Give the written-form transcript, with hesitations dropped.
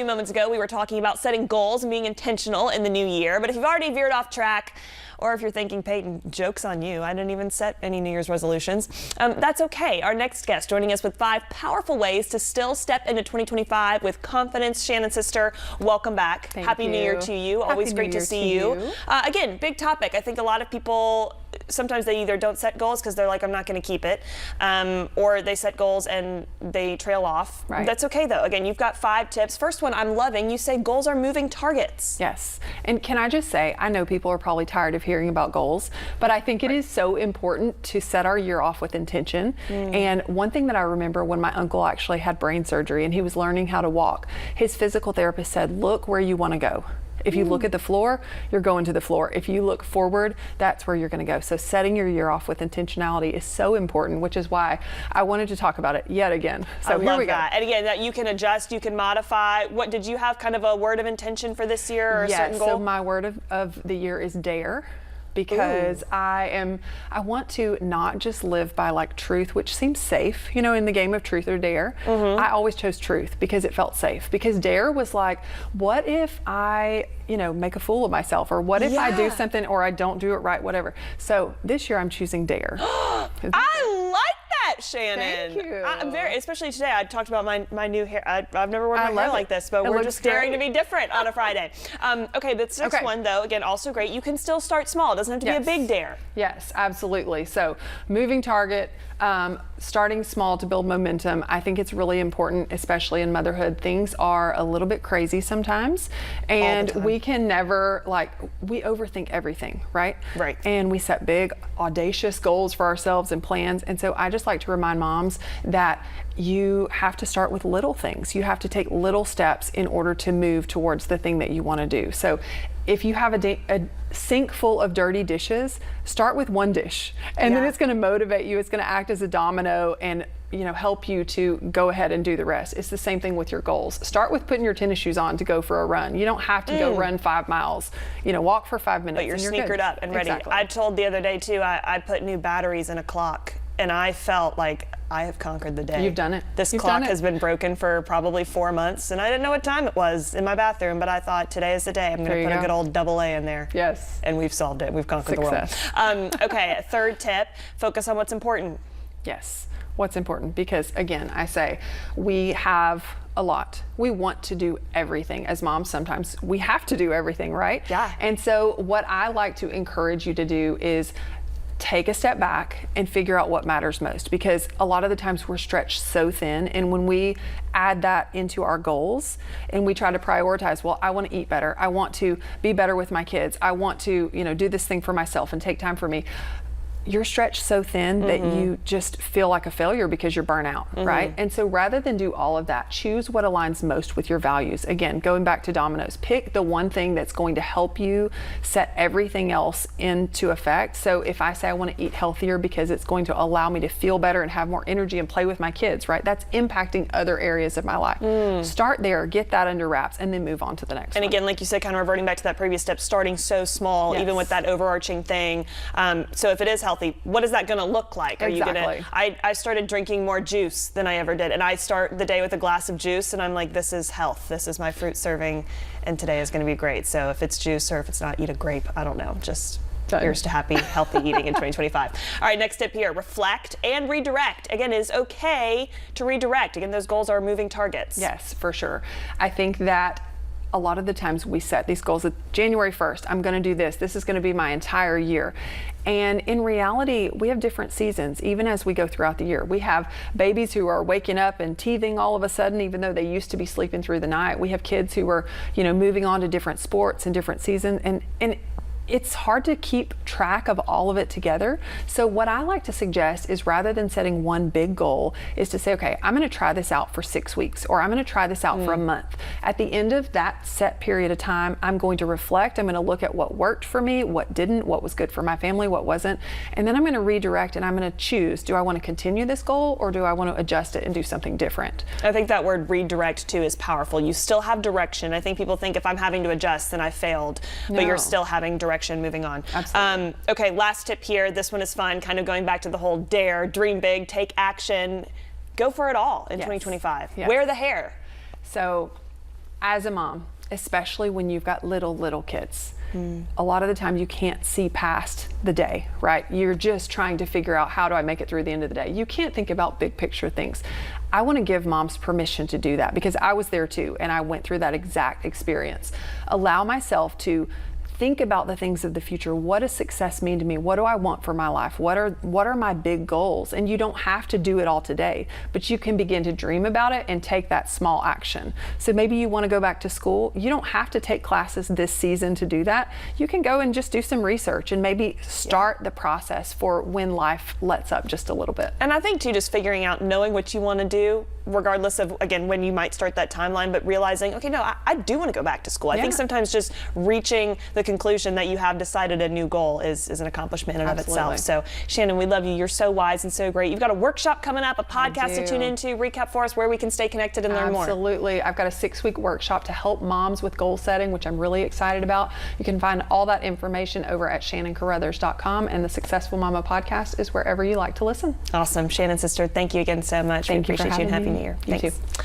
A few moments ago, we were talking about setting goals and being intentional in the new year. But if you've already veered off track, or if you're thinking, Peyton, joke's on you, I didn't even set any New Year's resolutions, that's okay. Our next guest joining us with 5 powerful ways to still step into 2025 with confidence. Shannon's sister, welcome back. Happy New Year to you. Always great to see you. Again, big topic. I think a lot of people, sometimes they either don't set goals because they're like, I'm not going to keep it, or they set goals and they trail off. Right. That's okay though. Again, you've got 5 tips. First one I'm loving. You say goals are moving targets. Yes. And can I just say, I know people are probably tired of hearing about goals, but I think it is so important to set our year off with intention. And one thing that I remember when my uncle actually had brain surgery and he was learning how to walk, his physical therapist said, look where you want to go. If you look at the floor, you're going to the floor. If you look forward, that's where you're going to go. So setting your year off with intentionality is so important, which is why I wanted to talk about it yet again. So here we go. And again, that you can adjust, you can modify. What did you have kind of a word of intention for this year or a certain goal? So my word of the year is dare. Because I want to not just live by like truth, which seems safe, you know, in the game of truth or dare. I always chose truth because it felt safe. Because dare was like, what if I, you know, make a fool of myself, or what if I do something or I don't do it right, whatever. So this year I'm choosing dare. I like that, Shannon. Thank you. I'm very, especially today. I talked about my new hair. I've never worn my hair like this, but we're just daring to be different on a Friday. Okay, this next one though, again, also great. You can still start small. It doesn't have to be a big dare. Yes, absolutely. So moving target, starting small to build momentum. I think it's really important, especially in motherhood. Things are a little bit crazy sometimes, and we can never, like, we overthink everything, right? Right. And we set big, audacious goals for ourselves and plans. And so I just like to remind moms that you have to start with little things. You have to take little steps in order to move towards the thing that you want to do. So if you have a sink full of dirty dishes, start with one dish, and then it's going to motivate you. It's going to act as a domino and, you know, help you to go ahead and do the rest. It's the same thing with your goals. Start with putting your tennis shoes on to go for a run. You don't have to go run 5 miles. You know, walk for 5 minutes. But you're sneakered up and ready. Exactly. I told the other day too, I put new batteries in a clock, and I felt like I have conquered the day. You've done it. This clock has been broken for probably 4 months, and I didn't know what time it was in my bathroom, but I thought today is the day. I'm going to put a good old double A in there. Yes. And we've solved it. We've conquered the world. Okay, third tip, focus on what's important. Yes, what's important, because again, I say we have a lot. We want to do everything. As moms, sometimes we have to do everything, right? Yeah. And so what I like to encourage you to do is take a step back and figure out what matters most, because a lot of the times we're stretched so thin, and when we add that into our goals and we try to prioritize, well, I want to eat better, I want to be better with my kids, I want to, you know, do this thing for myself and take time for me, you're stretched so thin that you just feel like a failure because you're burnt out, right? And so rather than do all of that, choose what aligns most with your values. Again, going back to dominoes, pick the one thing that's going to help you set everything else into effect. So if I say I want to eat healthier because it's going to allow me to feel better and have more energy and play with my kids, right? That's impacting other areas of my life. Start there, get that under wraps, and then move on to the next one. And again, like you said, kind of reverting back to that previous step, starting so small, even with that overarching thing. So if it is healthy, what is that going to look like? Are you going to? I started drinking more juice than I ever did, and I start the day with a glass of juice, and I'm like, this is health. This is my fruit serving, and today is going to be great. So if it's juice or if it's not, eat a grape. I don't know. Just here's to happy, healthy eating in 2025. All right, next tip here: reflect and redirect. Again, it is okay to redirect. Again, those goals are moving targets. Yes, for sure. I think that a lot of the times we set these goals at January 1st, I'm going to do this. This is going to be my entire year. And in reality, we have different seasons, even as we go throughout the year. We have babies who are waking up and teething all of a sudden, even though they used to be sleeping through the night. We have kids who are, you know, moving on to different sports and different seasons. And it's hard to keep track of all of it together. So what I like to suggest is, rather than setting one big goal, is to say, okay, I'm going to try this out for 6 weeks, or I'm going to try this out for a month. At the end of that set period of time, I'm going to reflect. I'm going to look at what worked for me, what didn't, what was good for my family, what wasn't. And then I'm going to redirect, and I'm going to choose, do I want to continue this goal, or do I want to adjust it and do something different? I think that word redirect too is powerful. You still have direction. I think people think if I'm having to adjust, then I failed, but you're still having direction. Moving on. Absolutely. Okay, last tip here. This one is fun, kind of going back to the whole dare, dream big, take action, go for it all in 2025. Yes. Wear the hair. So As a mom, especially when you've got little kids, a lot of the time you can't see past the day, right? You're just trying to figure out, how do I make it through the end of the day? You can't think about big picture things. I want to give moms permission to do that, because I was there too, and I went through that exact experience. Allow myself to think about the things of the future. What does success mean to me? What do I want for my life? What are my big goals? And you don't have to do it all today, but you can begin to dream about it and take that small action. So maybe you want to go back to school. You don't have to take classes this season to do that. You can go and just do some research and maybe start the process for when life lets up just a little bit. And I think too, just figuring out, knowing what you want to do, regardless of, again, when you might start that timeline, but realizing, okay, no, I do want to go back to school. I think sometimes just reaching the conclusion that you have decided a new goal is an accomplishment in and of itself. So Shannon, we love you. You're so wise and so great. You've got a workshop coming up, a podcast to tune into. Recap for us where we can stay connected and learn more. Absolutely. I've got a 6-week workshop to help moms with goal setting, which I'm really excited about. You can find all that information over at shannoncarothers.com, and the Successful Mama podcast is wherever you like to listen. Awesome. Shannon, sister, thank you again so much. Thank we you for appreciate you, and having Happy me. New Year. You Thanks. too.